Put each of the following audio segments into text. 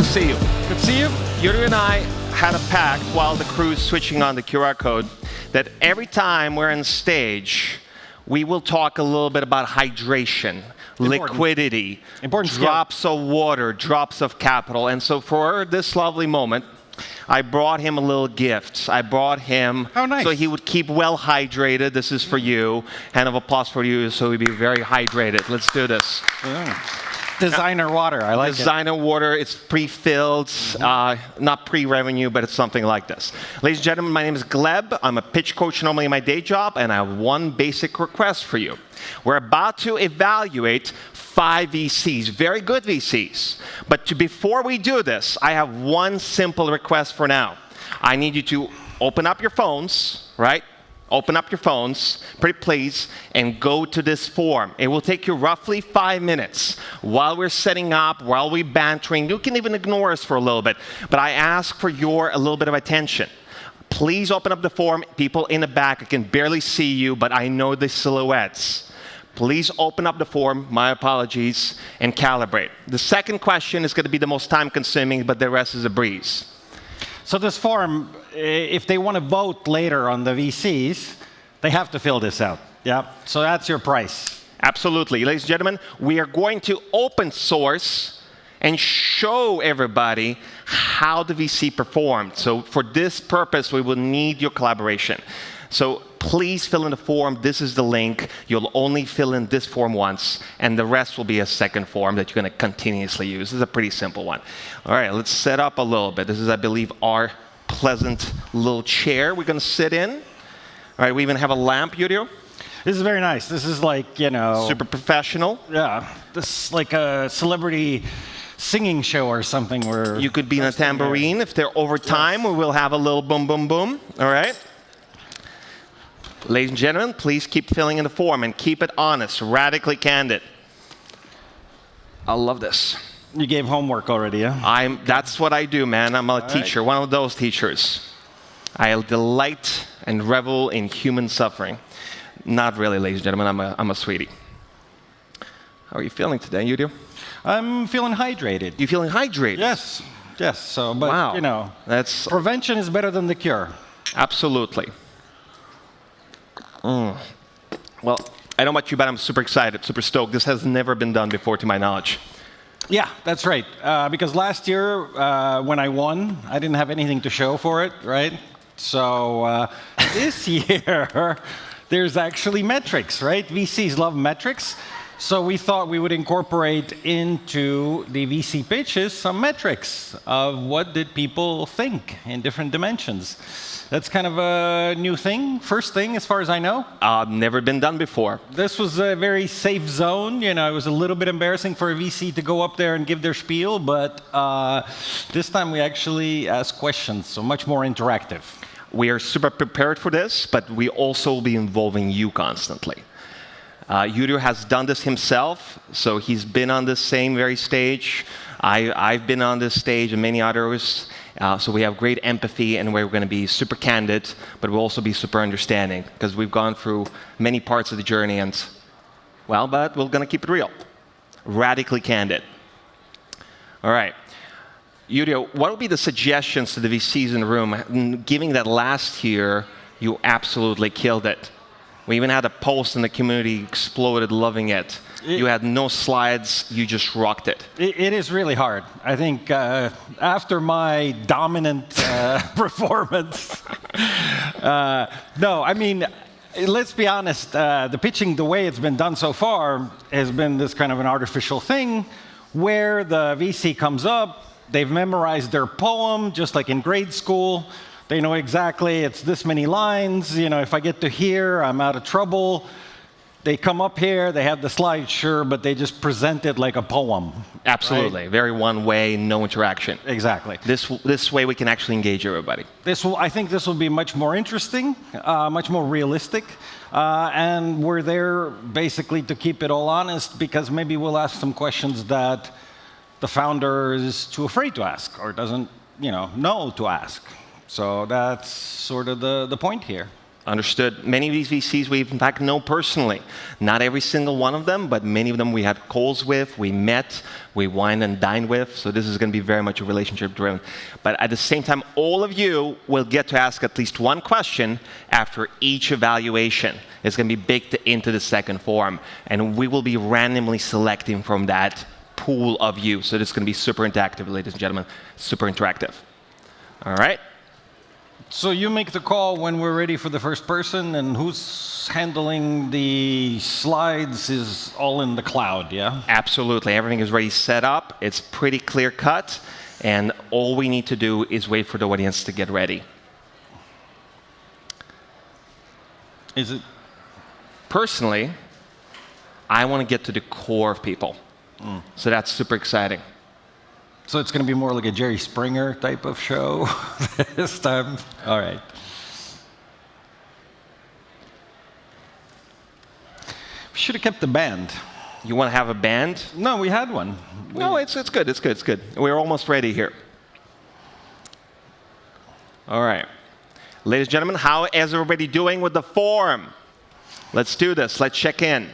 see you. Good to see you. Yrjo and I had a pact while the crew's switching on the QR code that every time we're on stage, we will talk a little bit about hydration, liquidity, drops of water, drops of capital. And so for this lovely moment, I brought him a little gift. I brought him so he would keep well hydrated. This is for you. Hand of applause for you so he'd be very hydrated. Let's do this. Designer water. I like Designer water. It's pre-filled, not pre-revenue, but it's something like this. Ladies and gentlemen, my name is Gleb. I'm a pitch coach normally in my day job, and I have one basic request for you. We're about to evaluate 5 VCs, very good VCs. But before we do this, I have one simple request for now. I need you to open up your phones, right? Open up your phones, pretty please, and go to this form. It will take you roughly 5 minutes while we're setting up, while we're bantering. You can even ignore us for a little bit, but I ask for a little bit of attention. Please open up the form. People in the back, I can barely see you, but I know the silhouettes. Please open up the form, my apologies, and calibrate. The second question is going to be the most time-consuming, but the rest is a breeze. So this form, if they want to vote later on the VCs, they have to fill this out. Yeah. So that's your price. Absolutely. Ladies and gentlemen, we are going to open source and show everybody how the VC performed. So for this purpose, we will need your collaboration. So please fill in the form. This is the link. You'll only fill in this form once, and the rest will be a second form that you're going to continuously use. This is a pretty simple one. All right, let's set up a little bit. This is, I believe, our pleasant little chair we're going to sit in. All right, we even have a lamp, Yrjo. This is very nice. This is like, super professional. Yeah, this is like a celebrity singing show or something where you could be in a tambourine. If they're over time, we will have a little boom, boom, boom. All right. Ladies and gentlemen, please keep filling in the form and keep it honest, radically candid. I love this. You gave homework already, yeah? That's what I do, man. I'm a teacher, one of those teachers. I delight and revel in human suffering. Not really, ladies and gentlemen. I'm a sweetie. How are you feeling today, Yrjo? I'm feeling hydrated. You feeling hydrated? Yes. Yes. So, but wow. That's prevention is better than the cure. Absolutely. Well, I don't know about you, but I'm super excited, super stoked. This has never been done before, to my knowledge. Yeah, that's right. Because last year, when I won, I didn't have anything to show for it, right? So this year, there's actually metrics, right? VCs love metrics. So we thought we would incorporate into the VC pitches some metrics of what did people think in different dimensions. That's kind of a new thing, first thing as far as I know. Never been done before. This was a very safe zone. It was a little bit embarrassing for a VC to go up there and give their spiel, but this time we actually ask questions, so much more interactive. We are super prepared for this, but we also will be involving you constantly. Yrjo has done this himself, so he's been on this same very stage. I've been on this stage and many others. So we have great empathy, and we're going to be super candid, but we'll also be super understanding, because we've gone through many parts of the journey, and, but we're going to keep it real. Radically candid. All right. Yrjo, what would be the suggestions to the VCs in the room, given that last year you absolutely killed it? We even had a post in the community, exploded, loving it. You had no slides, you just rocked it. It is really hard. I think after my dominant performance, no, I mean, let's be honest, the pitching, the way it's been done so far, has been this kind of an artificial thing where the VC comes up, they've memorized their poem, just like in grade school. They know exactly it's this many lines. If I get to here, I'm out of trouble. They come up here, they have the slide, sure, but they just present it like a poem. Absolutely. Right? Very one way, no interaction. Exactly. This way we can actually engage everybody. I think this will be much more interesting, much more realistic. And we're there basically to keep it all honest, because maybe we'll ask some questions that the founder is too afraid to ask or doesn't know to ask. So that's sort of the point here. Understood. Many of these VCs we in fact know personally. Not every single one of them, but many of them we had calls with, we met, we wined and dined with. So this is going to be very much a relationship driven. But at the same time, all of you will get to ask at least one question after each evaluation. It's going to be baked into the second forum. And we will be randomly selecting from that pool of you. So this is going to be super interactive, ladies and gentlemen. Super interactive. All right. So you make the call when we're ready for the first person, and who's handling the slides is all in the cloud, yeah? Absolutely. Everything is already set up. It's pretty clear cut. And all we need to do is wait for the audience to get ready. Is it? Personally, I want to get to the core of people. So that's super exciting. So it's going to be more like a Jerry Springer type of show this time? All right. We should have kept the band. You want to have a band? No, we had one. No, it's good. It's good. It's good. We're almost ready here. All right. Ladies and gentlemen, how is everybody doing with the form? Let's do this. Let's check in.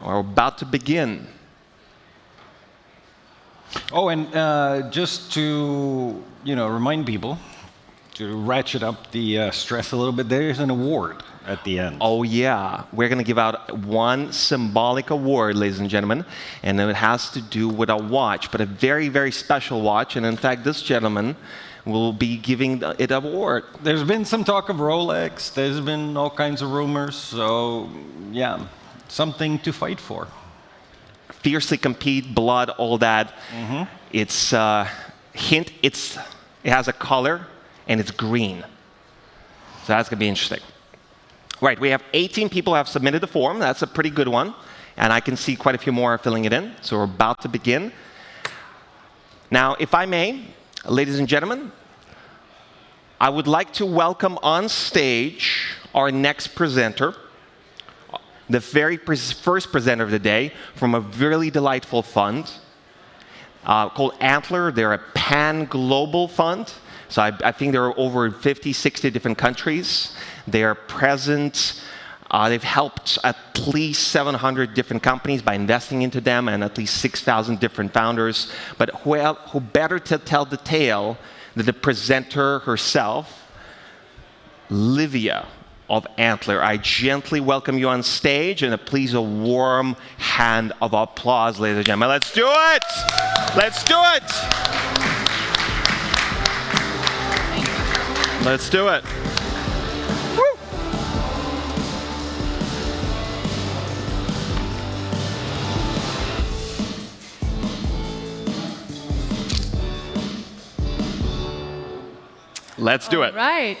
We're about to begin. Oh, and just to remind people, to ratchet up the stress a little bit, there's an award at the end. Oh, yeah. We're going to give out one symbolic award, ladies and gentlemen, and it has to do with a watch, but a very, very special watch. And in fact, this gentleman will be giving it an award. There's been some talk of Rolex. There's been all kinds of rumors. So, yeah, something to fight for. Fiercely compete, blood, all that. Mm-hmm. It's hint. It has a color, and it's green. So that's going to be interesting. Right, we have 18 people who have submitted the form. That's a pretty good one. And I can see quite a few more are filling it in. So we're about to begin. Now, if I may, ladies and gentlemen, I would like to welcome on stage our next presenter, the very first presenter of the day from a really delightful fund called Antler. They're a pan-global fund. So I think there are over 50, 60 different countries. They are present. They've helped at least 700 different companies by investing into them and at least 6,000 different founders. But who better to tell the tale than the presenter herself, Livia of Antler. I gently welcome you on stage, and please a warm hand of applause, ladies and gentlemen. Let's do it! Let's do it! Let's do it. Woo! Let's do it. All right.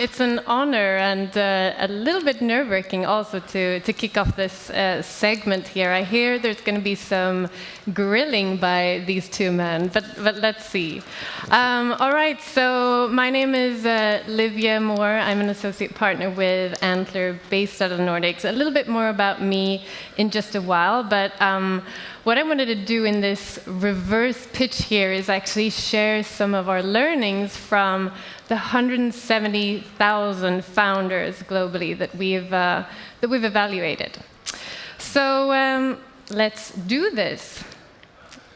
It's an honor and a little bit nerve-wracking also to kick off this segment here. I hear there's going to be some grilling by these two men, but let's see. All right, so my name is Livia Moore. I'm an associate partner with Antler based out of the Nordics. A little bit more about me in just a while, but what I wanted to do in this reverse pitch here is actually share some of our learnings from the 170,000 founders globally that we've evaluated. So let's do this.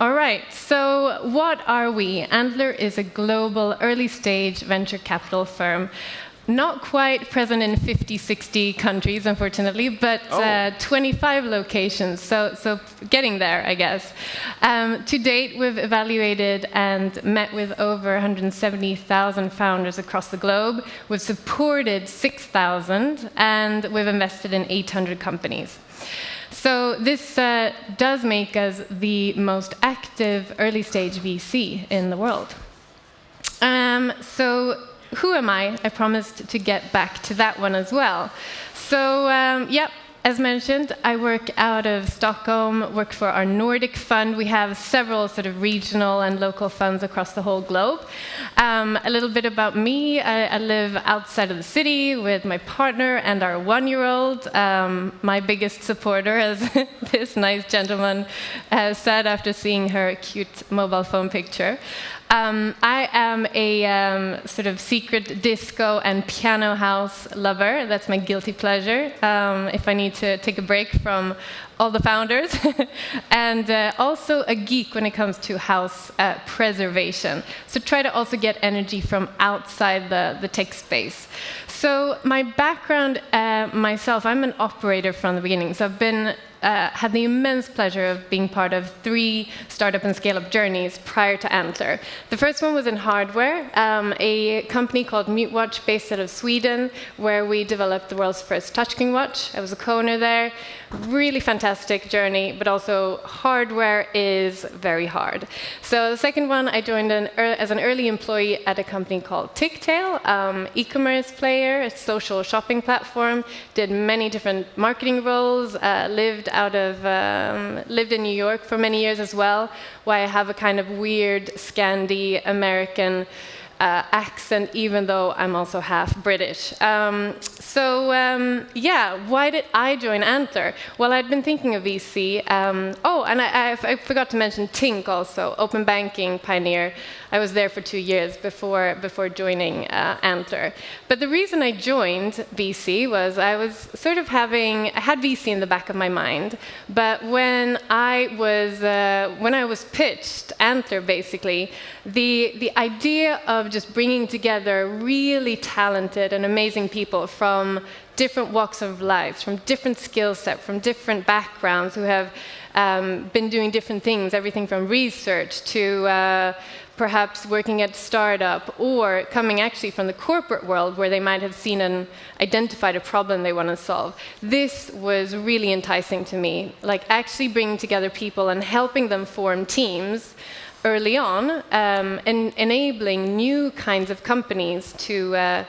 All right, so what are we? Antler is a global early-stage venture capital firm. Not quite present in 50, 60 countries, unfortunately, but 25 locations, so getting there, I guess. To date, we've evaluated and met with over 170,000 founders across the globe. We've supported 6,000, and we've invested in 800 companies. So this does make us the most active early-stage VC in the world. So who am I? I promised to get back to that one as well. So, as mentioned, I work out of Stockholm, work for our Nordic fund. We have several sort of regional and local funds across the whole globe. A little bit about me. I live outside of the city with my partner and our one-year-old. My biggest supporter, as this nice gentleman said after seeing her cute mobile phone picture. I am a sort of secret disco and piano house lover. That's my guilty pleasure, if I need to take a break from all the founders. And also a geek when it comes to house preservation. So try to also get energy from outside the tech space. So my background myself, I'm an operator from the beginning. So I've been had the immense pleasure of being part of 3 startup and scale-up journeys prior to Antler. The first one was in hardware, a company called MuteWatch based out of Sweden, where we developed the world's first touchscreen watch. I was a co-owner there. Really fantastic journey, but also hardware is very hard. So the second one, I joined as an early employee at a company called Ticktail, e-commerce player, a social shopping platform, did many different marketing roles, lived in New York for many years as well, why I have a kind of weird Scandi American accent, even though I'm also half British. Why did I join Antler? Well, I'd been thinking of VC. And I forgot to mention Tink also, open banking pioneer. I was there for 2 years before joining Antler. But the reason I joined VC was I was sort of I had VC in the back of my mind, but when I was pitched Antler, basically, the idea of just bringing together really talented and amazing people from different walks of life, from different skill sets, from different backgrounds, who have been doing different things, everything from research to perhaps working at startup, or coming actually from the corporate world where they might have seen and identified a problem they want to solve. This was really enticing to me, like actually bringing together people and helping them form teams early on, and enabling new kinds of companies to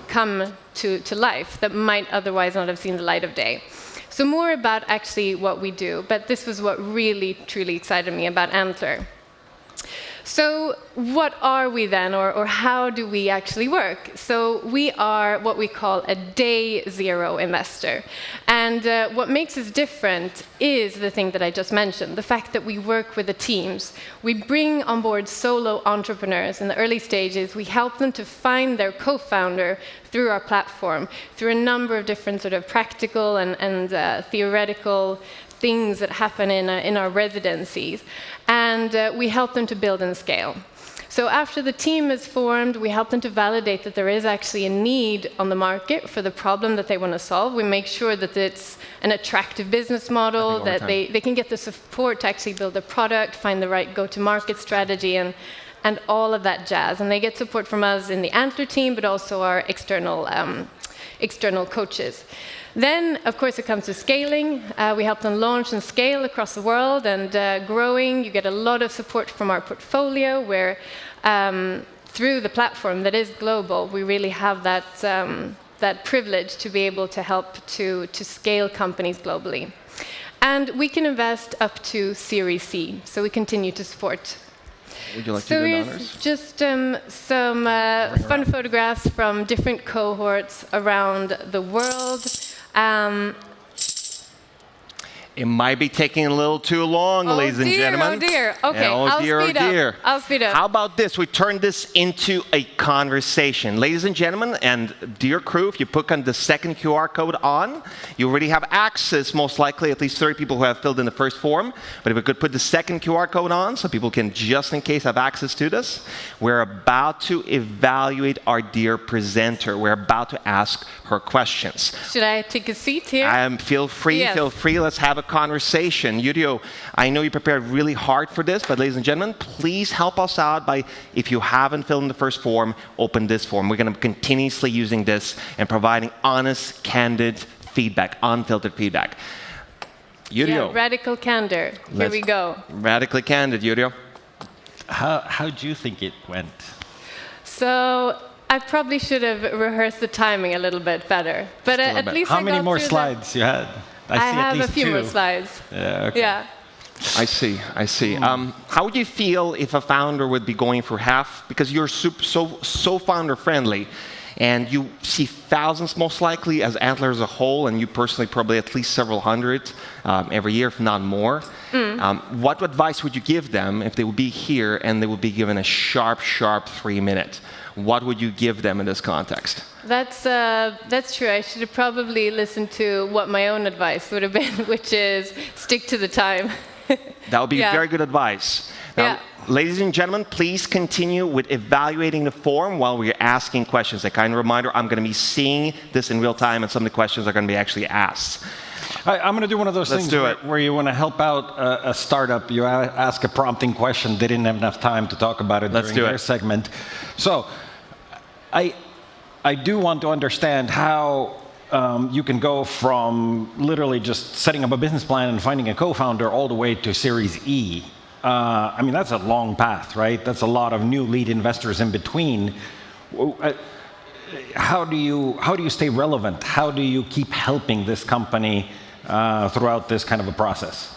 come to life that might otherwise not have seen the light of day. So more about actually what we do, but this was what really, truly excited me about Antler. So what are we then, or how do we actually work? So we are what we call a day zero investor. And what makes us different is the thing that I just mentioned, the fact that we work with the teams. We bring on board solo entrepreneurs in the early stages. We help them to find their co-founder through our platform, through a number of different sort of practical and theoretical things that happen in our residencies. And we help them to build and scale. So after the team is formed, we help them to validate that there is actually a need on the market for the problem that they want to solve. We make sure that it's an attractive business model, that they can get the support to actually build a product, find the right go-to-market strategy, and all of that jazz. And they get support from us in the Antler team, but also our external coaches. Then, of course, it comes to scaling. We help them launch and scale across the world, and growing. You get a lot of support from our portfolio, where through the platform that is global, we really have that privilege to be able to help to scale companies globally. And we can invest up to Series C, so we continue to support. Would you like to do the honors? Just some fun photographs from different cohorts around the world. It might be taking a little too long, ladies and gentlemen. Oh dear, okay, I'll speed up. How about this? We turn this into a conversation. Ladies and gentlemen, and dear crew, if you put on the second QR code on, you already have access, most likely, at least 30 people who have filled in the first form. But if we could put the second QR code on, so people can, just in case, have access to this. We're about to evaluate our dear presenter. We're about to ask her questions. Should I take a seat here? Feel free, yes. Feel free. Let's have a conversation. Yrjo, I know you prepared really hard for this, but ladies and gentlemen, please help us out by, if you haven't filled in the first form, open this form. We're going to be continuously using this and providing honest, candid feedback, unfiltered feedback. Yrjo. Yeah, radical candor. Here we go. Radically candid, Yrjo. How do you think it went? So I probably should have rehearsed the timing a little bit better, but at least how many more slides you had? I have a few more slides. Yeah. Okay. Yeah. I see. How would you feel if a founder would be going for half? Because you're so founder friendly. and you see thousands most likely as Antler as a whole, and you personally probably at least several hundred every year, if not more. What advice would you give them if they would be here and they would be given a sharp 3-minute? What would you give them in this context? That's true. I should have probably listened to what my own advice would have been, which is stick to the time. That would be very good advice. Now, ladies and gentlemen, please continue with evaluating the form while we're asking questions. A kind reminder, I'm going to be seeing this in real time, and some of the questions are going to be actually asked. I'm going to do one of those things where you want to help out a startup. You ask a prompting question. They didn't have enough time to talk about it during their segment. So I do want to understand how you can go from literally just setting up a business plan and finding a co-founder all the way to Series E. I mean, that's a long path, right? That's a lot of new lead investors in between. How do you stay relevant? How do you keep helping this company throughout this kind of a process?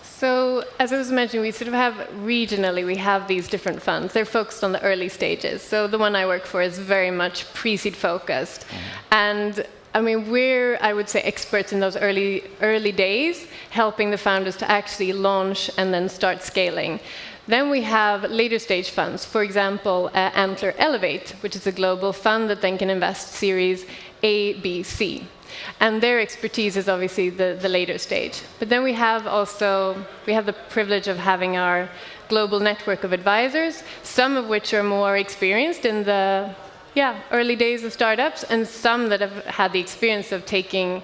So, as I was mentioning, we sort of have regionally, we have these different funds. They're focused on the early stages. So the one I work for is very much pre-seed focused. And I mean, we're, I would say, experts in those early days, helping the founders to actually launch and then start scaling. Then we have later stage funds. For example, Antler Elevate, which is a global fund that then can invest Series A, B, C. And their expertise is obviously the later stage. But then we have the privilege of having our global network of advisors, some of which are more experienced in the early days of startups, and some that have had the experience of taking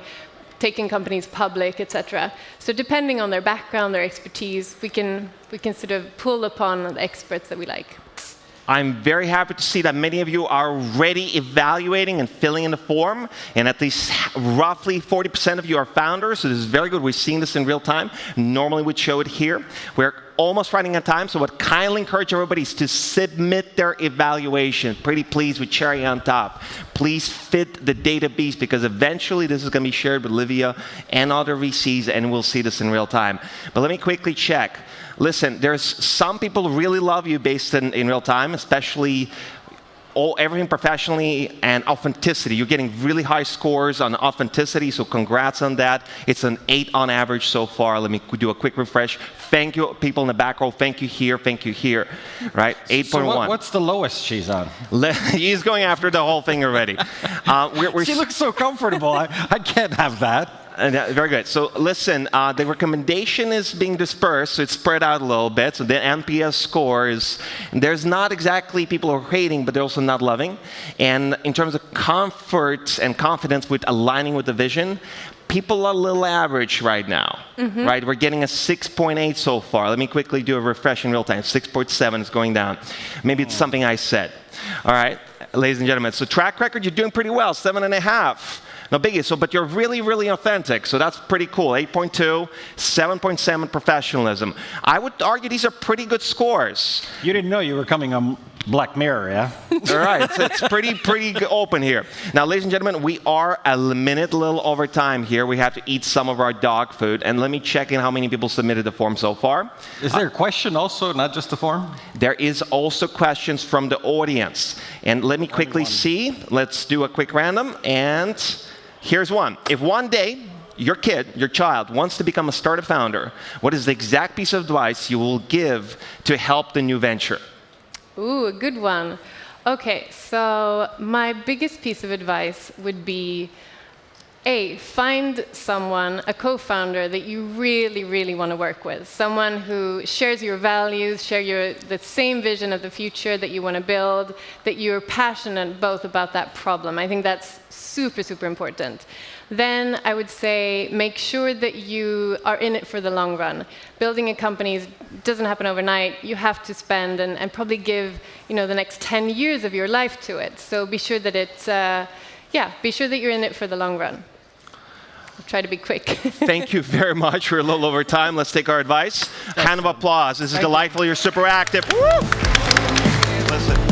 companies public, etc. So depending on their background, their expertise, we can sort of pull upon the experts that we like. I'm very happy to see that many of you are already evaluating and filling in the form, and at least roughly 40% of you are founders, so this is very good. We're seeing this in real time. Normally we'd show it here. We're almost running out of time, so what kindly encourage everybody is to submit their evaluation. Pretty please with cherry on top. Please fit the database, because eventually this is going to be shared with Livia and other VCs, and we'll see this in real time. But let me quickly check. Listen, there's some people who really love you based in real time, especially everything professionally and authenticity. You're getting really high scores on authenticity, so congrats on that. It's an 8 on average so far. Let me do a quick refresh. Thank you, people in the back row. Thank you here, right? 8.1. So what's the lowest she's on? He's going after the whole thing already. She looks so comfortable. I can't have that. Very good. So listen, the recommendation is being dispersed, so it's spread out a little bit. So the NPS score is, there's not exactly people who are hating, but they're also not loving. And in terms of comfort and confidence with aligning with the vision, people are a little average right now, right? We're getting a 6.8 so far. Let me quickly do a refresh in real time. 6.7 is going down. Maybe it's something I said. All right, ladies and gentlemen. So track record, you're doing pretty well, 7.5. No biggie. So, but you're really, really authentic. So that's pretty cool. 8.2, 7.7 professionalism. I would argue these are pretty good scores. You didn't know you were coming on Black Mirror, yeah? All right. So it's pretty open here. Now, ladies and gentlemen, we are a little over time here. We have to eat some of our dog food. And let me check in how many people submitted the form so far. Is there a question also, not just the form? There is also questions from the audience. And let me quickly see. Let's do a quick random. And here's one. If one day your child wants to become a startup founder, what is the exact piece of advice you will give to help the new venture? Ooh, a good one. Okay, so my biggest piece of advice would be, find someone, a co-founder that you really, really want to work with. Someone who shares your values, the same vision of the future that you want to build, that you're passionate both about that problem. I think that's super, super important. Then I would say make sure that you are in it for the long run. Building a company doesn't happen overnight. You have to spend and probably give the next 10 years of your life to it. So be sure that be sure that you're in it for the long run. I'll try to be quick. Thank you very much. We're a little over time. Let's take our advice. Hand of applause. This is delightful. You're super active. Woo! Listen.